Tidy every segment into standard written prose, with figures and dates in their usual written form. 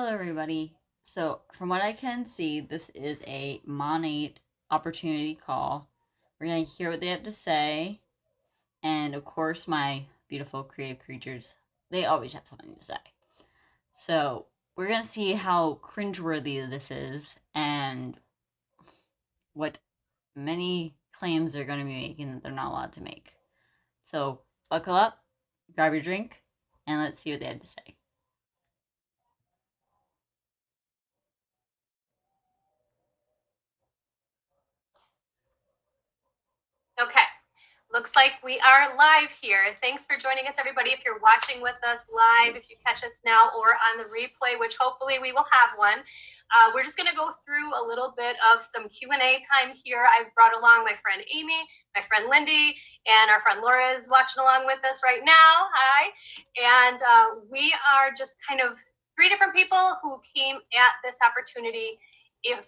Hello, everybody. So, from what I can see, this is a Monat opportunity call. We're going to hear what they have to say. And of course, my beautiful creative creatures, they always have something to say. So, we're going to see how cringeworthy this is and what many claims they're going to be making that they're not allowed to make. So, buckle up, grab your drink, and let's see what they have to say. Okay, looks like we are live here. Thanks for joining us, everybody. If you're watching with us live, if you catch us now or on the replay, which hopefully we will have one, we're just going to go through a little bit of some Q&A time here. I've brought along my friend Amy, my friend Lindy, and our friend Laura is watching along with us right now. Hi. And we are just kind of three different people who came at this opportunity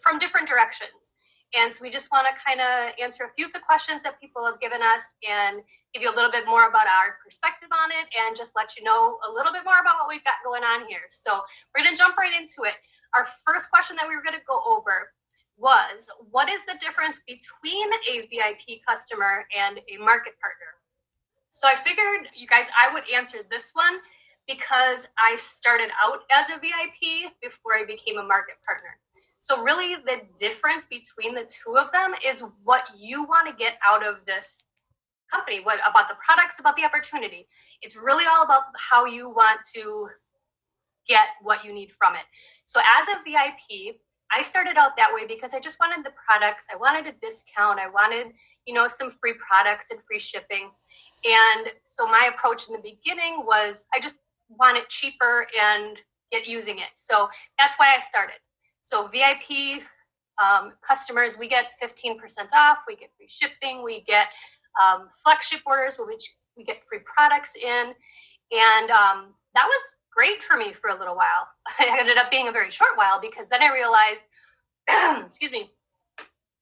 from different directions. And so we just want to kind of answer a few of the questions that people have given us and give you a little bit more about our perspective on it and just let you know a little bit more about what we've got going on here. So we're going to jump right into it. Our first question that we were going to go over was, what is the difference between a VIP customer and a market partner? So I figured, you guys, I would answer this one because I started out as a VIP before I became a market partner. So really the difference between the two of them is what you want to get out of this company, what about the products, about the opportunity. It's really all about how you want to get what you need from it. So as a VIP, I started out that way because I just wanted the products. I wanted a discount. I wanted, some free products and free shipping. And so my approach in the beginning was I just want it cheaper and get using it. So that's why I started. So VIP customers, we get 15% off, we get free shipping, we get flex ship orders, which we get free products in. And that was great for me for a little while. It ended up being a very short while because then I realized, excuse me,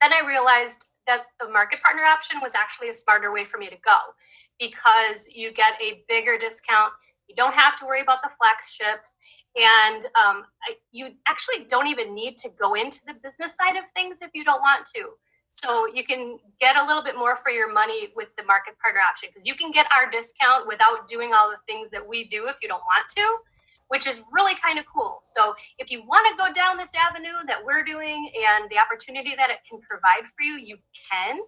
then I realized that the market partner option was actually a smarter way for me to go because you get a bigger discount. You don't have to worry about the flex ships. And you actually don't even need to go into the business side of things if you don't want to. So you can get a little bit more for your money with the market partner option because you can get our discount without doing all the things that we do if you don't want to, which is really kind of cool. So if you want to go down this avenue that we're doing and the opportunity that it can provide for you, you can,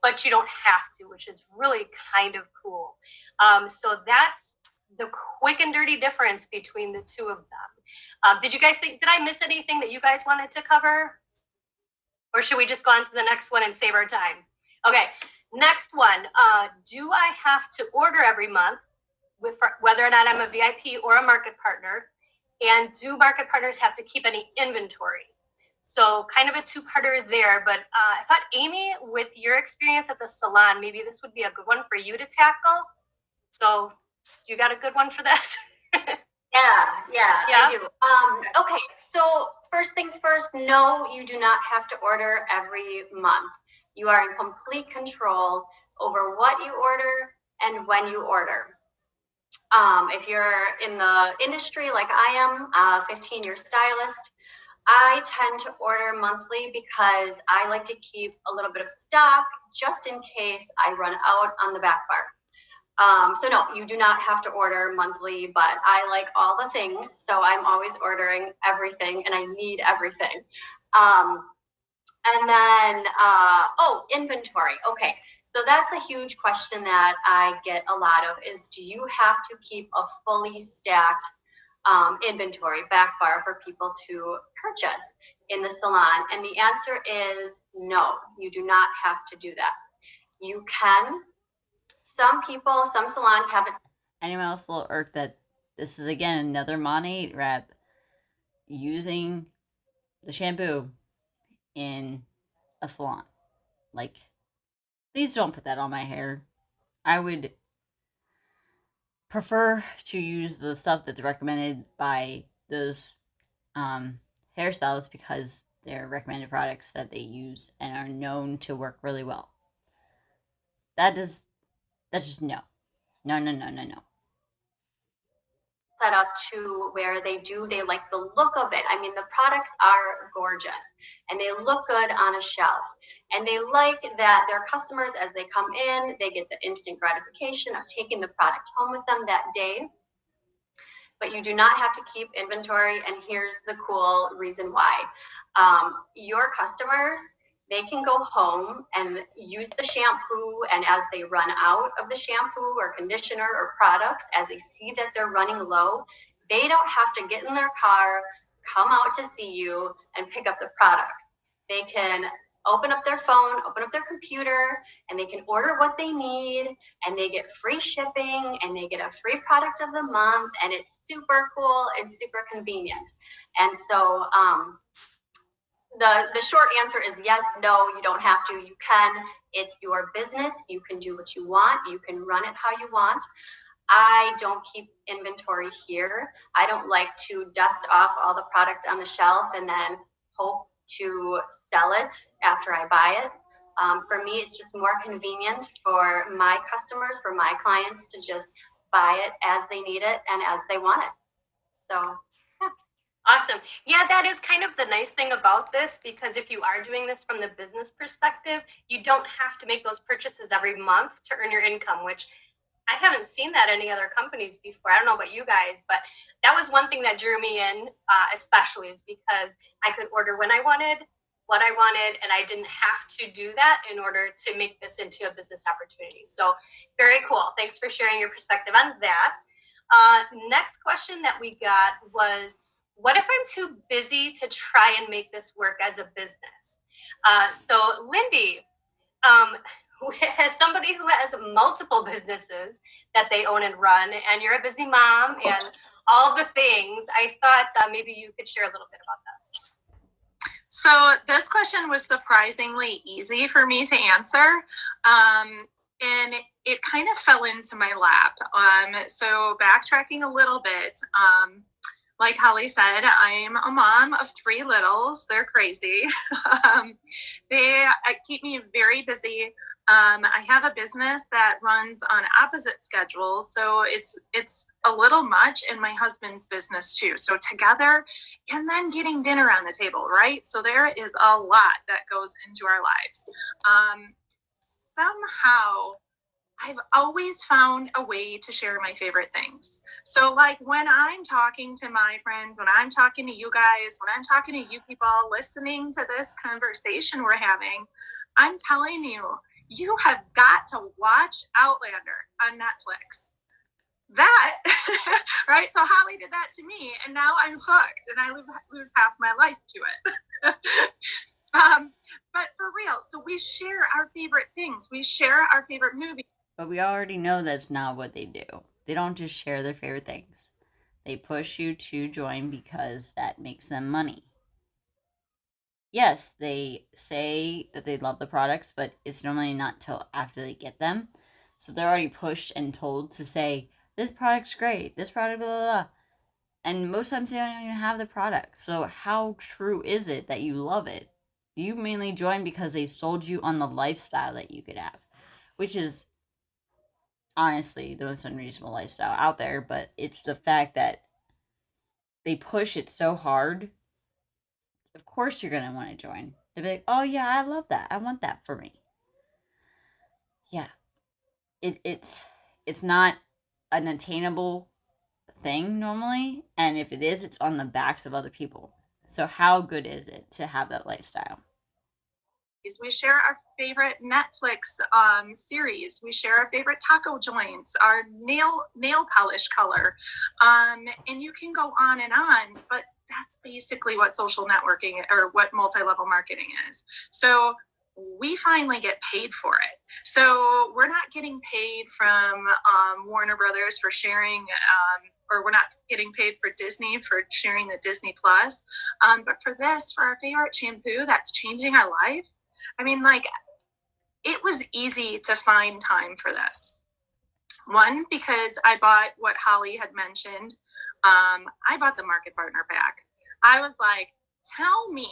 but you don't have to, which is really kind of cool. So that's the quick and dirty difference between the two of them. Did you guys think, did I miss anything that you guys wanted to cover? Or should we just go on to the next one and save our time? Okay, next one. Do I have to order every month, whether or not I'm a VIP or a market partner? And do market partners have to keep any inventory? So kind of a two-parter there, but I thought, Amy, with your experience at the salon, maybe this would be a good one for you to tackle. So you got a good one for this? Yeah, I do. Okay, so first things first, no, you do not have to order every month. You are in complete control over what you order and when you order. If you're in the industry like I am, a 15-year stylist, I tend to order monthly because I like to keep a little bit of stock just in case I run out on the back bar. So no, you do not have to order monthly, but I like all the things. So I'm always ordering everything and I need everything. And then, inventory. Okay. So that's a huge question that I get a lot of is, do you have to keep a fully stacked inventory back bar for people to purchase in the salon? And the answer is no, you do not have to do that. You can. Some people, some salons have it. Anyone else a little irked that this is again another Monat rep using the shampoo in a salon? Like, please don't put that on my hair. I would prefer to use the stuff that's recommended by those hairstylists because they're recommended products that they use and are known to work really well. That's just no. No. set up to where they like the look of it. I mean, the products are gorgeous and they look good on a shelf. And they like that their customers, as they come in, they get the instant gratification of taking the product home with them that day. But you do not have to keep inventory. And here's the cool reason why. Your customers, they can go home and use the shampoo, and as they run out of the shampoo or conditioner or products, as they see that they're running low, they don't have to get in their car, come out to see you, and pick up the products. They can open up their phone, open up their computer, and they can order what they need, and they get free shipping, and they get a free product of the month, and it's super cool and super convenient. And so the short answer is yes, no, you don't have to. You can. It's your business. You can do what you want. You can run it how you want. I don't keep inventory here. I don't like to dust off all the product on the shelf and then hope to sell it after I buy it. For me, it's just more convenient for my customers, for my clients to just buy it as they need it and as they want it. So awesome. Yeah, that is kind of the nice thing about this, because if you are doing this from the business perspective, you don't have to make those purchases every month to earn your income, which I haven't seen that any other companies before. I don't know about you guys, but that was one thing that drew me in, especially is because I could order when I wanted, what I wanted, and I didn't have to do that in order to make this into a business opportunity. So very cool. Thanks for sharing your perspective on that. Next question that we got was, what if I'm too busy to try and make this work as a business? So Lindy, as somebody who has multiple businesses that they own and run, and you're a busy mom and all the things, I thought maybe you could share a little bit about this. So this question was surprisingly easy for me to answer. And it kind of fell into my lap. So backtracking a little bit, like Holly said, I'm a mom of 3 littles. They're crazy. They keep me very busy. I have a business that runs on opposite schedules, so it's a little much, and my husband's business too. So together, and then getting dinner on the table, right? So there is a lot that goes into our lives. Somehow, I've always found a way to share my favorite things. So like when I'm talking to my friends, when I'm talking to you guys, when I'm talking to you people listening to this conversation we're having, I'm telling you, you have got to watch Outlander on Netflix. That, right? So Holly did that to me, and now I'm hooked, and I lose half my life to it. But for real, so we share our favorite things. We share our favorite movies. But we already know that's not what they do. They don't just share their favorite things. They push you to join because that makes them money. Yes, they say that they love the products, but it's normally not till after they get them. So they're already pushed and told to say, this product's great, this product, blah, blah, blah. And most times they don't even have the product. So how true is it that you love it? You mainly join because they sold you on the lifestyle that you could have, which is honestly the most unreasonable lifestyle out there. But it's the fact that they push it so hard. Of course you're going to want to join. They'll be like, oh yeah, I love that. I want that for me. Yeah. It's not an attainable thing normally. And if it is, it's on the backs of other people. So how good is it to have that lifestyle? We share our favorite Netflix series. We share our favorite taco joints, our nail polish color. And you can go on, but that's basically what social networking or what multi-level marketing is. So we finally get paid for it. So we're not getting paid from Warner Brothers for sharing, or we're not getting paid for Disney for sharing the Disney Plus. But for this, for our favorite shampoo that's changing our life, I mean, like, it was easy to find time for this. One, because I bought what Holly had mentioned. I bought the Market Partner Pack. I was like, tell me,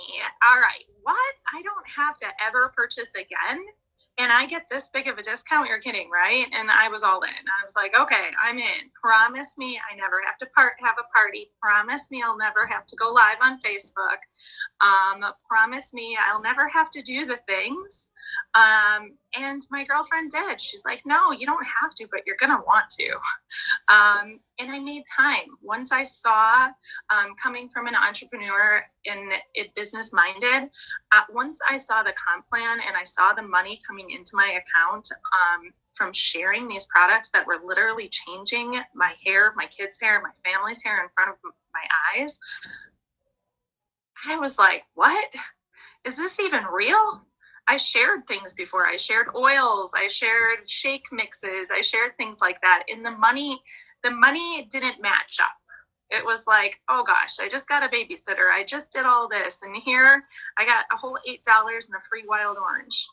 all right, what? I don't have to ever purchase again. and I get this big of a discount, you're kidding, right? And I was all in. I was like, okay, I'm in. Promise me I never have to have a party. Promise me I'll never have to go live on Facebook. Promise me I'll never have to do the things. And my girlfriend did. She's like, no, you don't have to, but you're going to want to. And I made time. Once I saw, coming from an entrepreneur in it business minded, once I saw the comp plan and I saw the money coming into my account, from sharing these products that were literally changing my hair, my kids' hair, my family's hair in front of my eyes, I was like, what? Is this even real? I shared things before. I shared oils, I shared shake mixes, I shared things like that. And the money didn't match up. It was like, oh gosh, I just got a babysitter. I just did all this. And here I got a whole $8 and a free wild orange.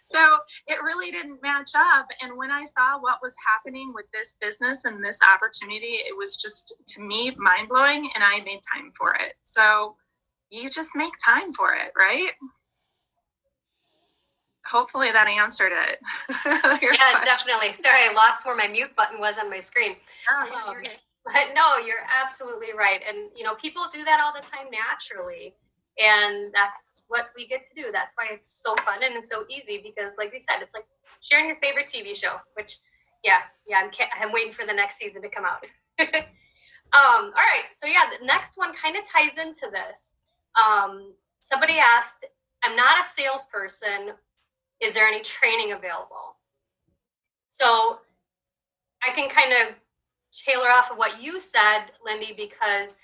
So it really didn't match up. And when I saw what was happening with this business and this opportunity, it was just, to me, mind blowing. And I made time for it. So you just make time for it, right? Hopefully that answered it. Yeah, question. Definitely. Sorry, I lost where my mute button was on my screen. But no, you're absolutely right. And, people do that all the time naturally. And that's what we get to do. That's why it's so fun and it's so easy because, like we said, it's like sharing your favorite TV show, which, I'm waiting for the next season to come out. All right. So, the next one kind of ties into this. Somebody asked, I'm not a salesperson. Is there any training available? So I can kind of tailor off of what you said, Lindy, because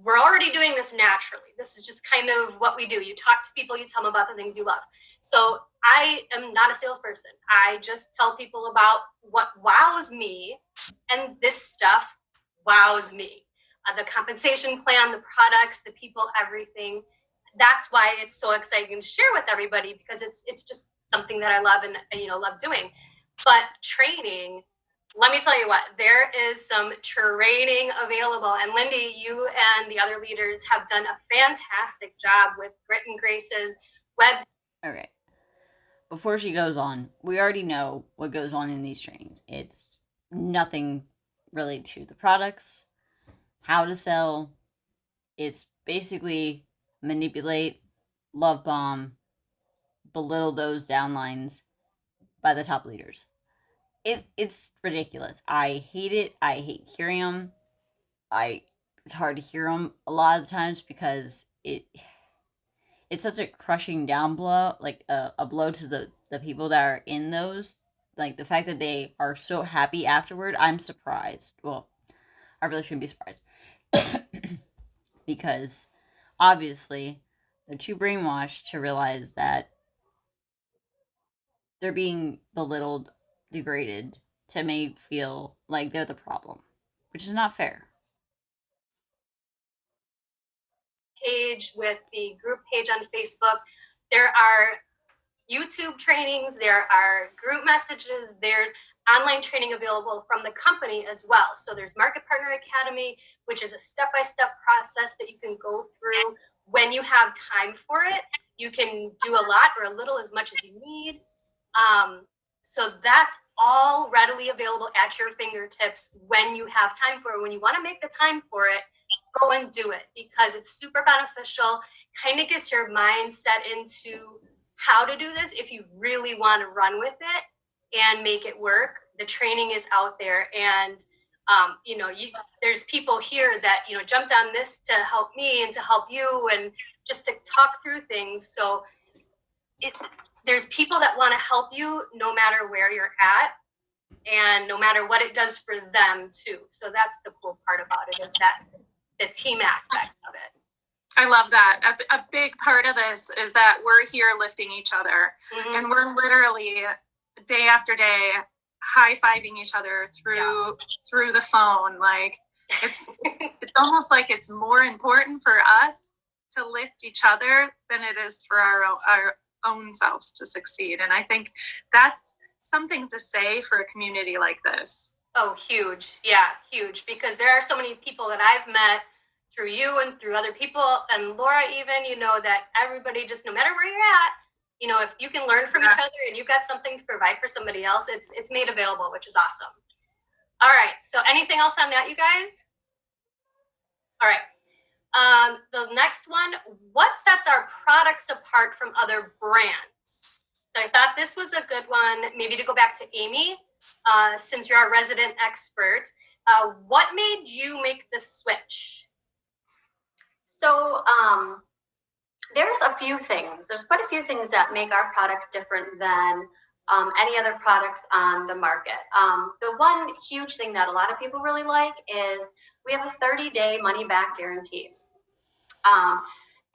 we're already doing this naturally. This is just kind of what we do. You talk to people, you tell them about the things you love. So I am not a salesperson. I just tell people about what wows me, and this stuff wows me. The compensation plan, the products, the people, everything. That's why it's so exciting to share with everybody because it's just something that I love and love doing. But training, let me tell you what, there is some training available. And Lindy, you and the other leaders have done a fantastic job with Grit and Grace's web. Okay. Before she goes on, we already know what goes on in these trainings. It's nothing really to the products, how to sell. It's basically manipulate, love bomb, belittle those downlines by the top leaders. It's ridiculous. I hate it. I hate hearing them. It's hard to hear them a lot of the times because it's such a crushing down blow, like a blow to the people that are in those. Like the fact that they are so happy afterward, I'm surprised. Well, I really shouldn't be surprised. Because obviously they're too brainwashed to realize that they're being belittled, degraded, to make feel like they're the problem, which is not fair. Page with the group page on Facebook. There are YouTube trainings, there are group messages, there's online training available from the company as well. So there's Market Partner Academy, which is a step-by-step process that you can go through when you have time for it. You can do a lot or a little, as much as you need. So that's all readily available at your fingertips when you have time for it. When you want to make the time for it, go and do it because it's super beneficial, kind of gets your mind set into how to do this if you really want to run with it and make it work. The training is out there, and there's people here that jumped on this to help me and to help you and just to talk through things. So there's people that want to help you no matter where you're at and no matter what it does for them too. So that's the cool part about it, is that the team aspect of it. I love that. A big part of this is that we're here lifting each other, and we're literally day after day high-fiving each other through the phone. Like it's almost like it's more important for us to lift each other than it is for our own selves to succeed. And I think that's something to say for a community like this. Oh, huge. Yeah, huge. Because there are so many people that I've met through you and through other people, and Laura even, that everybody, just no matter where you're at, you know, if you can learn from each other and you've got something to provide for somebody else, it's made available, which is awesome. All right, so anything else on that, you guys? All right. The next one, what sets our products apart from other brands? So I thought this was a good one, maybe to go back to Amy, since you're our resident expert. What made you make the switch? So there's a few things. There's quite a few things that make our products different than any other products on the market. The one huge thing that a lot of people really like is we have a 30-day money-back guarantee.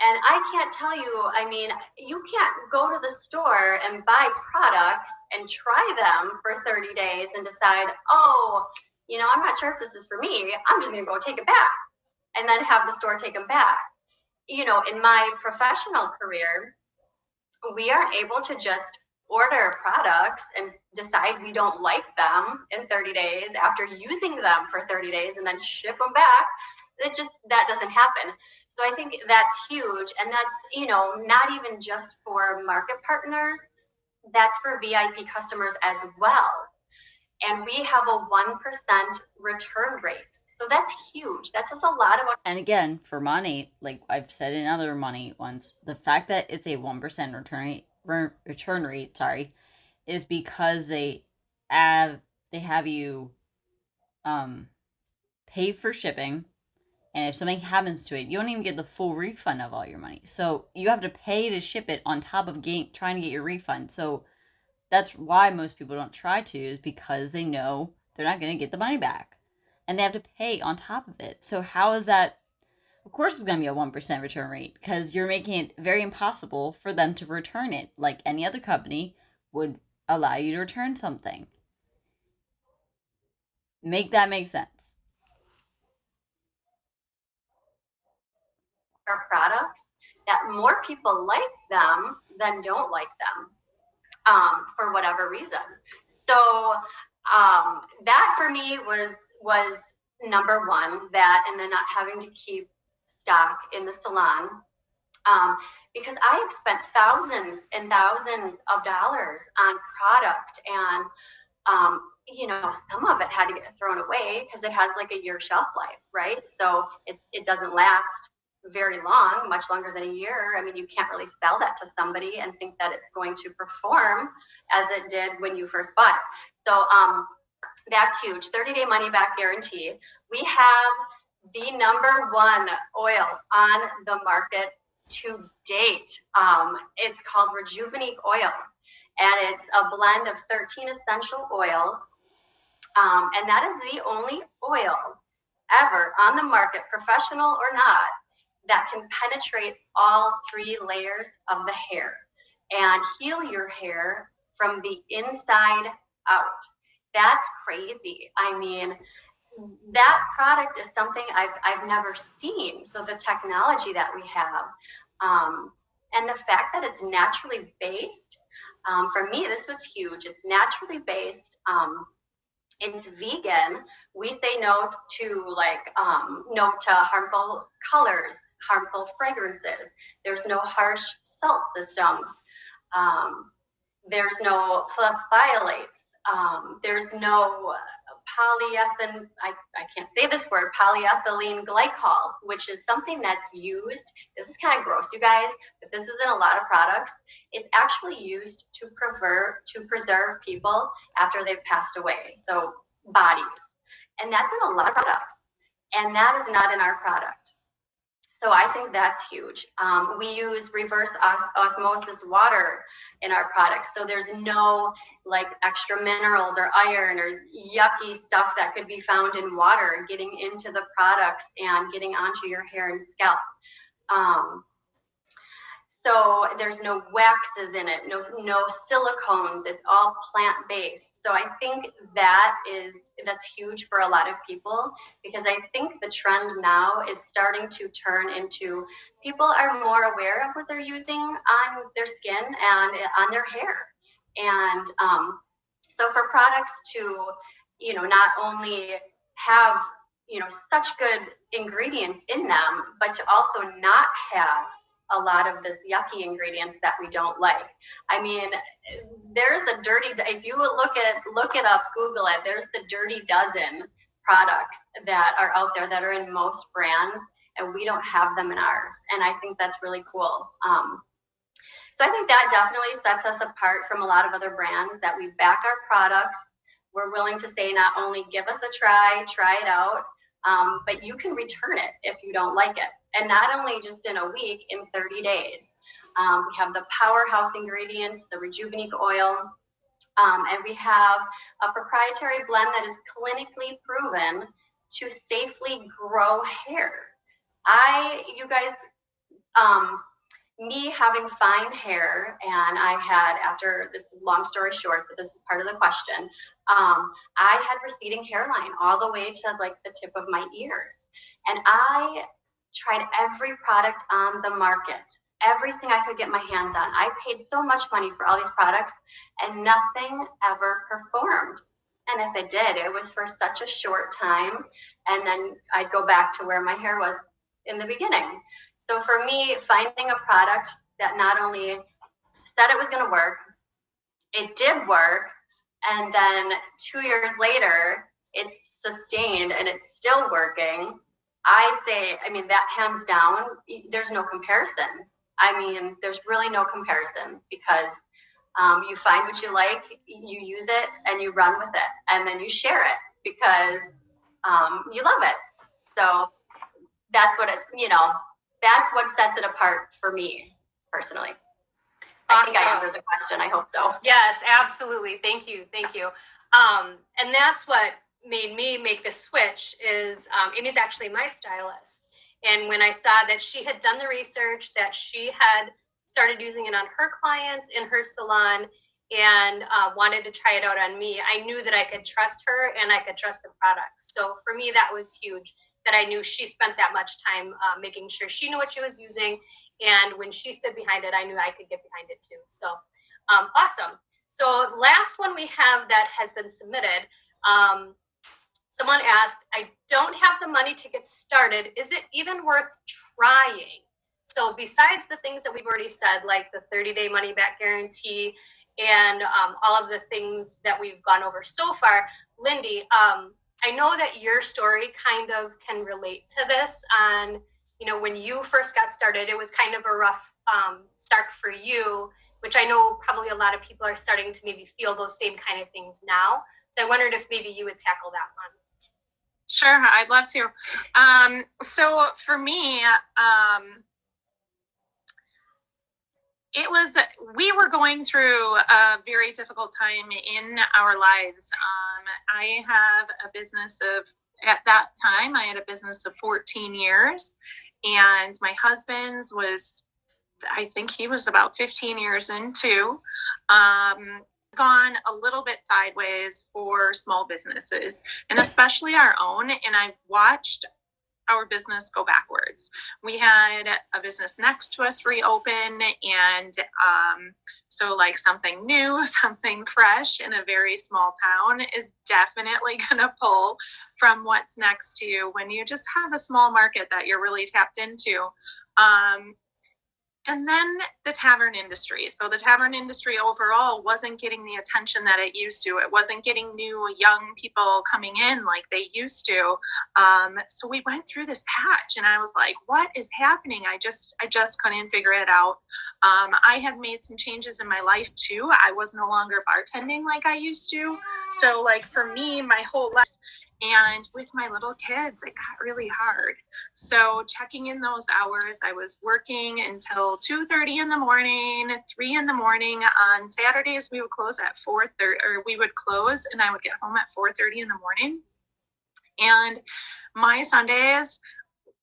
And I can't tell you, I mean, you can't go to the store and buy products and try them for 30 days and decide, oh, you know, I'm not sure if this is for me. I'm just going to go take it back and then have the store take them back. You know, in my professional career, we aren't able to just order products and decide we don't like them in 30 days after using them for 30 days and then ship them back. That doesn't happen. So I think that's huge. And that's, you know, not even just for market partners, that's for VIP customers as well. And we have a 1% return rate. So that's huge. That says a lot about. And again, for Monat, like I've said in other Monat ones, the fact that it's a 1% return rate, is because they have you pay for shipping, and if something happens to it, you don't even get the full refund of all your money. So you have to pay to ship it on top of trying to get your refund. So that's why most people don't try to, is because they know they're not going to get the money back. And they have to pay on top of it. So how is that? Of course it's going to be a 1% return rate, because you're making it very impossible for them to return it, like any other company would allow you to return something. Make that make sense. Our products, that more people like them than don't like them, for whatever reason. So that for me was number one, that, and then not having to keep stock in the salon, because I have spent thousands and thousands of dollars on product, and you know, some of it had to get thrown away because it has like a year shelf life, right? So it doesn't last very long, much longer than a year. I mean, you can't really sell that to somebody and think that it's going to perform as it did when you first bought it. So that's huge. 30-day money back guarantee. We have the number one oil on the market to date. It's called Rejuvenique oil, and it's a blend of 13 essential oils. And that is the only oil ever on the market, professional or not, that can penetrate all 3 layers of the hair and heal your hair from the inside out. That's crazy. I mean, that product is something I've never seen. So the technology that we have, and the fact that it's naturally based, for me, this was huge. It's naturally based. It's vegan. We say no to harmful colors, harmful fragrances. There's no harsh salt systems. There's no phthalates. There's no I can't say this word, polyethylene glycol, which is something that's used. This is kind of gross, you guys, but this is in a lot of products. It's actually used to preserve people after they've passed away. So bodies, and that's in a lot of products, and that is not in our product. So I think that's huge. We use reverse osmosis water in our products. So there's no like extra minerals or iron or yucky stuff that could be found in water getting into the products and getting onto your hair and scalp. So there's no waxes in it, no silicones. It's all plant-based. So I think that's huge for a lot of people, because I think the trend now is starting to turn into people are more aware of what they're using on their skin and on their hair. And so for products to, you know, not only have, you know, such good ingredients in them, but to also not have a lot of this yucky ingredients that we don't like. I mean, there's a dirty, if you look it up, Google it, there's the dirty dozen products that are out there that are in most brands, and we don't have them in ours. And I think that's really cool. So I think that definitely sets us apart from a lot of other brands, that we back our products. We're willing to say, not only give us a try it out, but you can return it if you don't like it. And not only just in a week, in 30 days. We have the powerhouse ingredients, the Rejuvenate oil, and we have a proprietary blend that is clinically proven to safely grow hair. You guys, me having fine hair, and I had, after, this is long story short, but this is part of the question, I had receding hairline all the way to like the tip of my ears. And I tried every product on the market, everything I could get my hands on. I paid so much money for all these products, and nothing ever performed. And if it did, it was for such a short time, and then I'd go back to where my hair was in the beginning. So for me, finding a product that not only said it was going to work, it did work, and then 2 years later, it's sustained and it's still working, I say, I mean, that hands down, there's no comparison. I mean, there's really no comparison, because you find what you like, you use it, and you run with it, and then you share it because you love it. So that's what that's what sets it apart for me personally. I think I answered the question. I hope so. Yes, absolutely. Thank you. And that's what made me make the switch. Is Amy's actually my stylist, and when I saw that she had done the research, that she had started using it on her clients in her salon, and wanted to try it out on me, I knew that I could trust her and I could trust the products. So for me, that was huge, that I knew she spent that much time making sure she knew what she was using. And when she stood behind it, I knew I could get behind it too. So awesome. So last one we have that has been submitted. Someone asked, I don't have the money to get started. Is it even worth trying? So besides the things that we've already said, like the 30-day money back guarantee and all of the things that we've gone over so far, Lindy, I know that your story kind of can relate to this. On, when you first got started, it was kind of a rough start for you, which I know probably a lot of people are starting to maybe feel those same kind of things now. So I wondered if maybe you would tackle that one. Sure, I'd love to. So for me, we were going through a very difficult time in our lives. I have a business at that time, I had a business of 14 years, and my husband's was, I think he was about 15 years into, gone a little bit sideways for small businesses, and especially our own. And I've watched our business go backwards. We had a business next to us reopen, and so like something new, something fresh in a very small town is definitely gonna pull from what's next to you when you just have a small market that you're really tapped into. And then the tavern industry. So the tavern industry overall wasn't getting the attention that it used to. It wasn't getting new young people coming in like they used to. So we went through this patch, and I was like, what is happening? I just couldn't figure it out. I had made some changes in my life too. I was no longer bartending like I used to. So like for me, my whole life, and with my little kids, it got really hard. So checking in those hours, I was working until 2:30 in the morning, 3 in the morning. On Saturdays, we would close at 4:30, or we would close and I would get home at 4:30 in the morning. And my Sundays,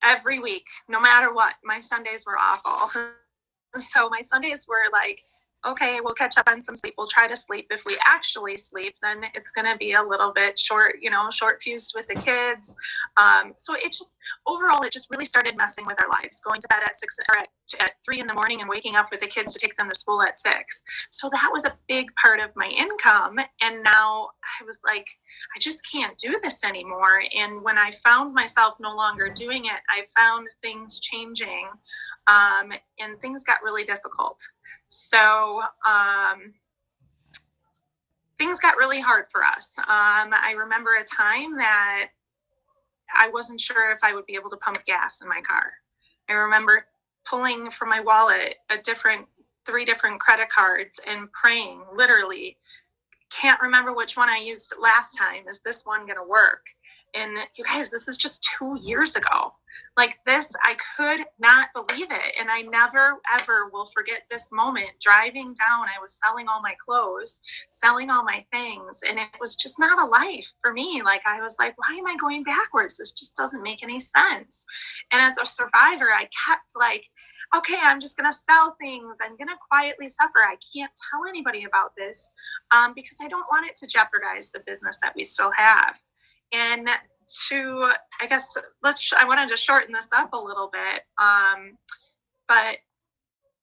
every week, no matter what, my Sundays were awful. So my Sundays were like, okay, we'll catch up on some sleep. We'll try to sleep. If we actually sleep, then it's going to be a little bit short fused with the kids. So overall, it just really started messing with our lives, going to bed at 6 or at 3 in the morning and waking up with the kids to take them to school at 6. So that was a big part of my income. And now I was like, I just can't do this anymore. And when I found myself no longer doing it, I found things changing. And things got really difficult. So things got really hard for us. I remember a time that I wasn't sure if I would be able to pump gas in my car. I remember pulling from my wallet three different credit cards and praying, literally, can't remember which one I used last time. Is this one going to work? And you guys, this is just 2 years ago. Like this, I could not believe it. And I never, ever will forget this moment. Driving down, I was selling all my clothes, selling all my things. And it was just not a life for me. Like, I was like, why am I going backwards? This just doesn't make any sense. And as a survivor, I kept like, okay, I'm just going to sell things. I'm going to quietly suffer. I can't tell anybody about this because I don't want it to jeopardize the business that we still have. And I guess, I wanted to shorten this up a little bit. But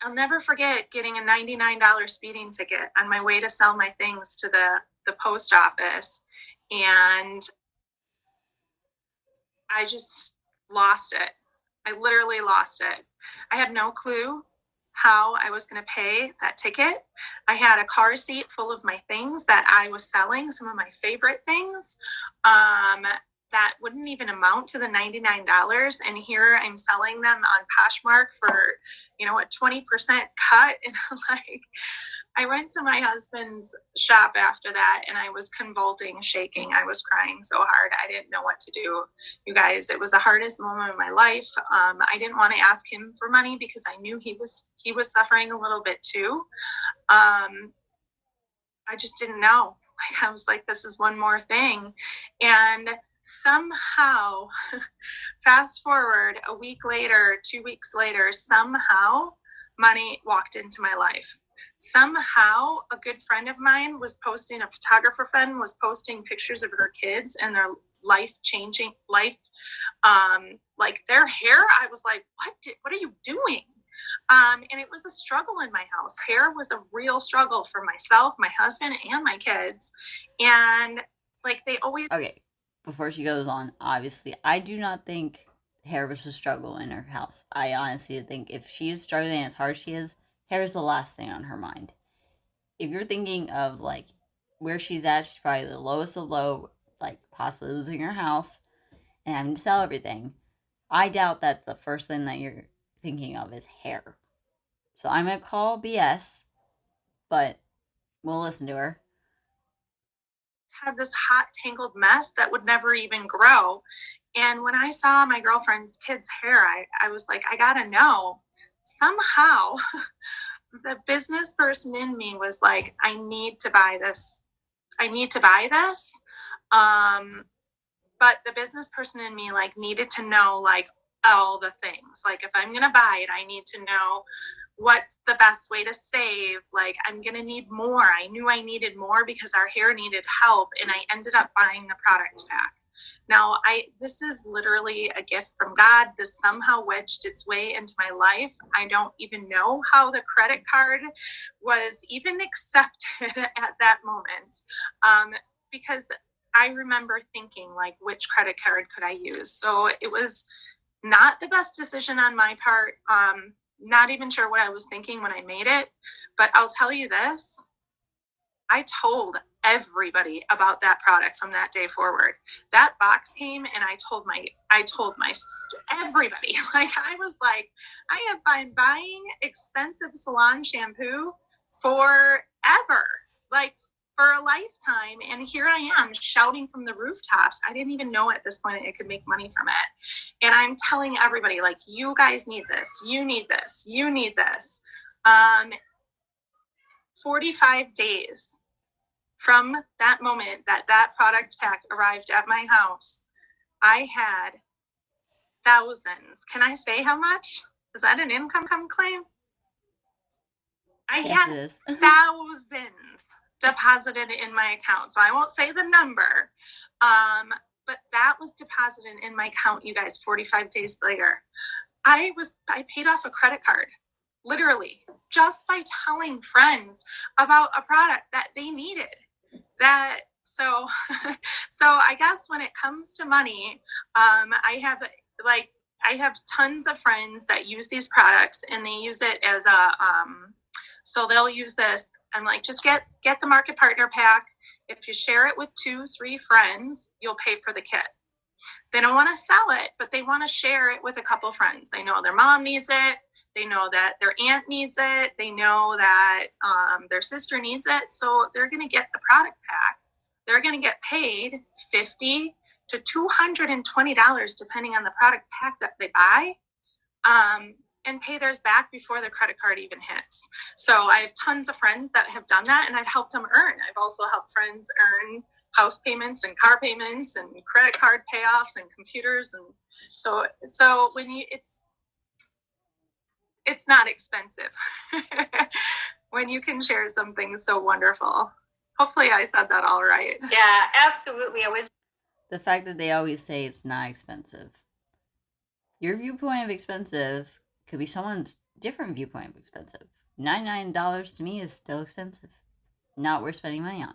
I'll never forget getting a $99 speeding ticket on my way to sell my things to the post office. And I just lost it. I literally lost it. I had no clue how I was going to pay that ticket. I had a car seat full of my things that I was selling, some of my favorite things that wouldn't even amount to the $99. And here I'm selling them on Poshmark for, a 20% cut. And like, I went to my husband's shop after that and I was convulsing, shaking. I was crying so hard. I didn't know what to do. You guys, it was the hardest moment of my life. I didn't want to ask him for money because I knew he was suffering a little bit too. I just didn't know. Like, I was like, this is one more thing. And somehow, fast forward a week later, 2 weeks later, somehow money walked into my life. Somehow a good friend of mine a photographer friend was posting pictures of her kids and their life-changing life, like their hair. I was like, what are you doing? And it was a struggle in my house. Hair was a real struggle for myself, my husband, and my kids. And like, they always... Okay, before she goes on, obviously, I do not think hair was a struggle in her house. I honestly think if she is struggling as hard as she is, hair is the last thing on her mind. If you're thinking of, like, where she's at, she's probably the lowest of low, like, possibly losing her house and having to sell everything. I doubt that's the first thing that you're thinking of is hair. So I'm going to call BS, but we'll listen to her. Had this hot, tangled mess that would never even grow. And when I saw my girlfriend's kids' hair, I was like, I gotta know. Somehow, the business person in me was like, I need to buy this. I need to buy this. But the business person in me like needed to know like all the things. Like, if I'm gonna buy it, I need to know what's the best way to save. Like, I'm gonna need more. I knew I needed more because our hair needed help, and I ended up buying the product pack. Now, this is literally a gift from God. This somehow wedged its way into my life. I don't even know how the credit card was even accepted at that moment, because I remember thinking, like, which credit card could I use? So it was not the best decision on my part. Not even sure what I was thinking when I made it, but I'll tell you this. I told everybody about that product from that day forward. That box came and I told everybody. Like, I was like, I have been buying expensive salon shampoo forever, like for a lifetime. And here I am shouting from the rooftops. I didn't even know at this point I could make money from it. And I'm telling everybody, like, you guys need this. You need this. You need this. 45 days from that moment that product pack arrived at my house, I had thousands. Can I say how much? Is that an income claim? I Yes, had thousands deposited in my account. So I won't say the number, but that was deposited in my account, you guys, 45 days later. I paid off a credit card, literally, just by telling friends about a product that they needed. So I guess when it comes to money, I have, like, I have tons of friends that use these products, and they use it as a, so they'll use this. I'm like, just get the market partner pack. If you share it with 2-3 friends, you'll pay for the kit. They don't want to sell it, but they want to share it with a couple friends. They know their mom needs it. They know that their aunt needs it. They know that their sister needs it. So they're going to get the product pack. They're going to get paid $50 to $220, depending on the product pack that they buy, and pay theirs back before their credit card even hits. So I have tons of friends that have done that, and I've helped them earn. I've also helped friends earn house payments and car payments and credit card payoffs and computers. And so when it's not expensive when you can share something so wonderful. Hopefully I said that all right. Yeah, absolutely. The fact that they always say it's not expensive. Your viewpoint of expensive could be someone's different viewpoint of expensive. $99 to me is still expensive. Not worth spending money on.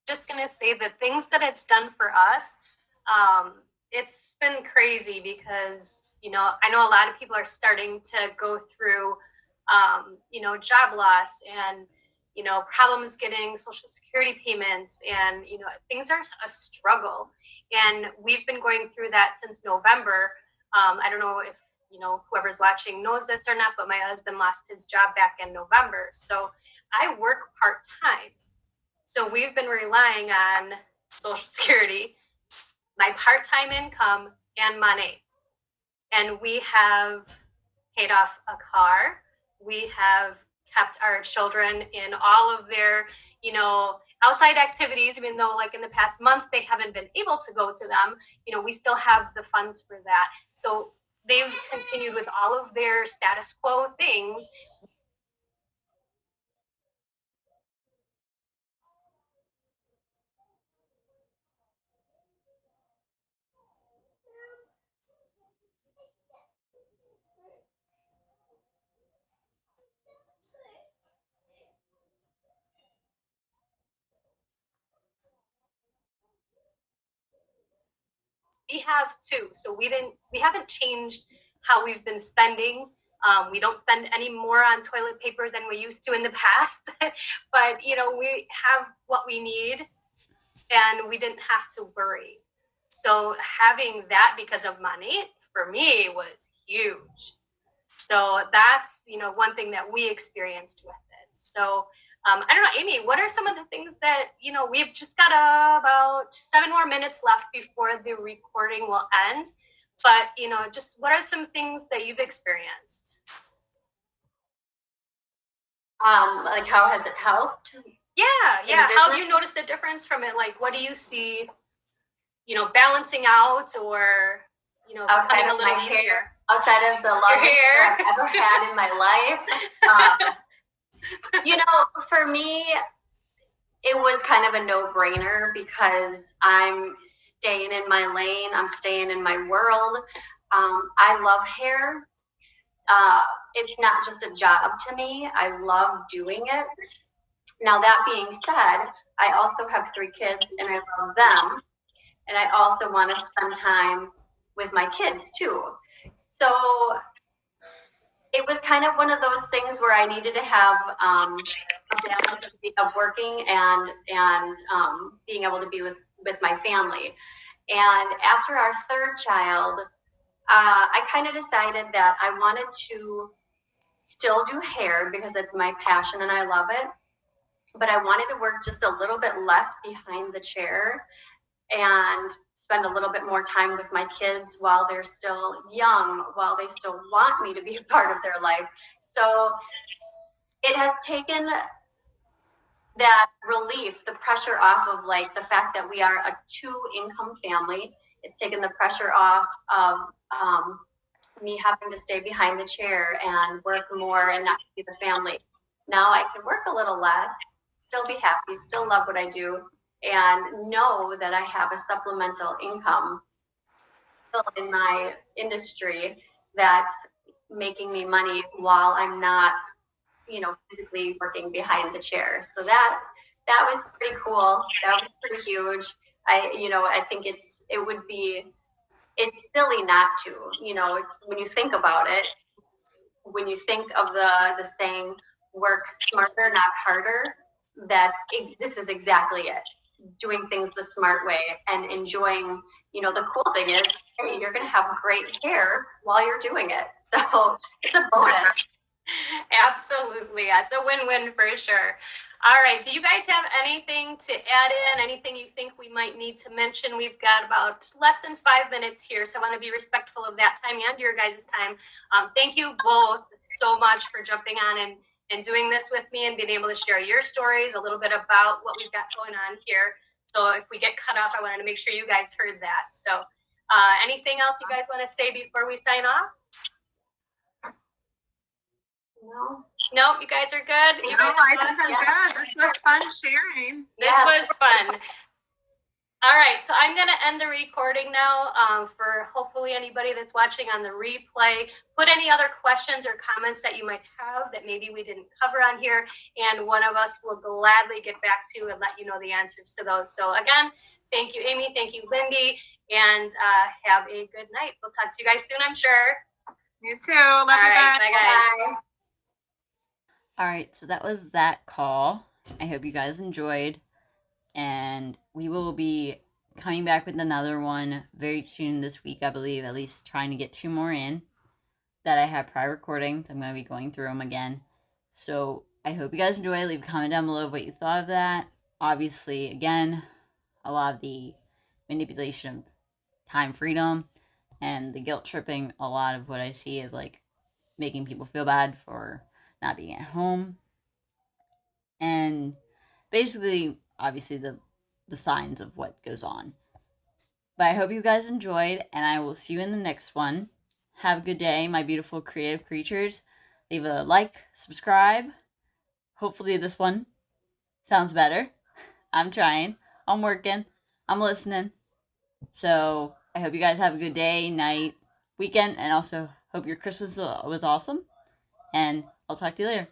Just going to say the things that it's done for us, it's been crazy because, you know, I know a lot of people are starting to go through, you know, job loss and, you know, problems getting Social Security payments, and, you know, things are a struggle. And we've been going through that since November. I don't know if, you know, whoever's watching knows this or not, but my husband lost his job back in November. So I work part-time. So we've been relying on Social Security, my part-time income, and money. And we have paid off a car. We have kept our children in all of their, you know, outside activities, even though like in the past month they haven't been able to go to them. You know, we still have the funds for that. So they've continued with all of their status quo things. We have too. So we haven't changed how we've been spending. We don't spend any more on toilet paper than we used to in the past, but you know, we have what we need and we didn't have to worry. So having that because of money for me was huge. So that's, you know, one thing that we experienced with it. So I don't know, Amy, what are some of the things that, you know, we've just got about 7 more minutes left before the recording will end. But, you know, just what are some things that you've experienced? Like how has it helped? Yeah. How have you noticed a difference from it? Like, what do you see, you know, balancing out or, you know, becoming a little easier? Outside of the longest hair I've ever had in my life. You know, for me, it was kind of a no-brainer because I'm staying in my lane. I'm staying in my world. I love hair. It's not just a job to me. I love doing it. Now, that being said, I also have 3 kids and I love them. And I also want to spend time with my kids too. So it was kind of one of those things where I needed to have a balance of working and being able to be with my family. And after our 3rd child, I kind of decided that I wanted to still do hair because it's my passion and I love it. But I wanted to work just a little bit less behind the chair and spend a little bit more time with my kids while they're still young, while they still want me to be a part of their life. So it has taken that relief, the pressure off of like the fact that we are a 2-income family. It's taken the pressure off of me having to stay behind the chair and work more and not be the family. Now I can work a little less, still be happy, still love what I do, and know that I have a supplemental income in my industry that's making me money while I'm not, you know, physically working behind the chair. So that was pretty cool. That was pretty huge. I think it would be it's silly not to, it's when you think about it, when you think of the saying, work smarter, not harder, this is exactly it. Doing things the smart way and enjoying, the cool thing is, hey, you're going to have great hair while you're doing it. So it's a bonus. Absolutely. It's a win-win for sure. All right. Do you guys have anything to add in? Anything you think we might need to mention? We've got about less than 5 minutes here, so I want to be respectful of that time and your guys' time. Thank you both so much for jumping on and doing this with me and being able to share your stories, a little bit about what we've got going on here. So if we get cut off, I wanted to make sure you guys heard that. So anything else you guys want to say before we sign off? No, you guys are good. You guys I think I'm good. This was fun sharing. This was fun. All right, so I'm going to end the recording now for hopefully anybody that's watching on the replay. Put any other questions or comments that you might have that maybe we didn't cover on here, and one of us will gladly get back to and let you know the answers to those. So again, thank you, Amy. Thank you, Lindy. And have a good night. We'll talk to you guys soon, I'm sure. You too. Love you guys. Bye, guys. Bye. All right, so that was that call. I hope you guys enjoyed, and we will be coming back with another one very soon this week, I believe, at least trying to get 2 more in that I have prior recordings. I'm going to be going through them again. So I hope you guys enjoy. Leave a comment down below what you thought of that. Obviously, again, a lot of the manipulation of time freedom and the guilt tripping, a lot of what I see is like making people feel bad for not being at home, and basically, obviously, the signs of what goes on. But I hope you guys enjoyed, and I will see you in the next one. Have a good day, my beautiful creative creatures. Leave a like, subscribe. Hopefully this one sounds better. I'm trying. I'm working. I'm listening. So I hope you guys have a good day, night, weekend, and also hope your Christmas was awesome. And I'll talk to you later.